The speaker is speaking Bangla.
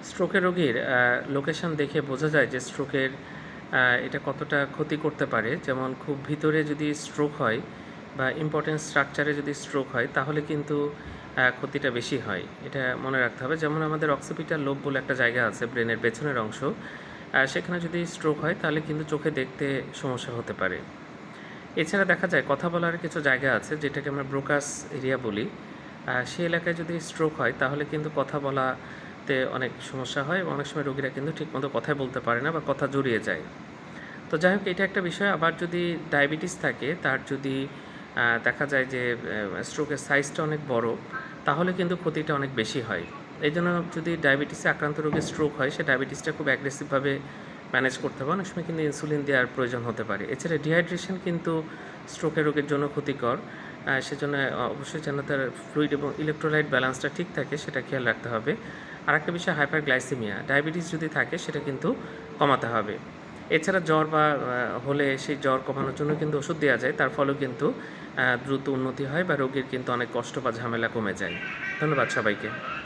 স্ট্রোকের রোগীর লোকেশন দেখে বোঝা যায় যে স্ট্রোকের এটা কতটা ক্ষতি করতে পারে। যেমন খুব ভিতরে যদি স্ট্রোক হয় বা ইম্পর্টেন্ট স্ট্রাকচারে যদি স্ট্রোক হয় তাহলে কিন্তু ক্ষতিটা বেশি হয়। এটা মনে রাখতে হবে। যেমন আমাদের অক্সিপিটাল লোব বলে একটা জায়গা আছে ব্রেনের পেছনের অংশ। সেখানে যদি স্ট্রোক হয় তাহলে কিন্তু চোখে দেখতে সমস্যা হতে পারে। এছাড়া দেখা যায় কথা বলার কিছু জায়গা আছে যেটাকে আমরা ব্রোকাস এরিয়া বলি। সেই এলাকায় যদি স্ট্রোক হয় তাহলে কিন্তু কথা বলাতে অনেক সমস্যা হয় এবং অনেক সময় রোগীরা কিন্তু ঠিকমতো কথাই বলতে পারে না বা কথা জড়িয়ে যায়। তো যাই হোক, এটা একটা বিষয়। আবার যদি ডায়াবেটিস থাকে, তার যদি দেখা যায় যে স্ট্রোকের সাইজটা অনেক বড়, তাহলে কিন্তু ক্ষতিটা অনেক বেশি হয়। এই জন্য যদি ডায়াবেটিসে আক্রান্ত রোগীর স্ট্রোক হয়, সে ডায়াবেটিসটা খুব অ্যাগ্রেসিভভাবে ম্যানেজ করতে হবে। অনেক সময় কিন্তু ইনসুলিন দেওয়ার প্রয়োজন হতে পারে। এছাড়া ডিহাইড্রেশন কিন্তু স্ট্রোকের রোগীর জন্য ক্ষতিকর। সেজন্য অবশ্যই যেন তার ফ্লুইড এবং ইলেকট্রোলাইট ব্যালেন্সটা ঠিক থাকে, সেটা খেয়াল রাখতে হবে। আরেকটা বিষয় হাইপারগ্লাইসেমিয়া। ডায়াবেটিস যদি থাকে সেটা কিন্তু কমাতে হবে। এছাড়া জ্বর বা হলে সেই জ্বর কমানোর জন্য কিন্তু ওষুধ দেওয়া যায়। তার ফলেও কিন্তু দ্রুত উন্নতি হয় বা রোগীর কিন্তু অনেক কষ্ট বা ঝামেলা কমে যায়। ধন্যবাদ সবাইকে।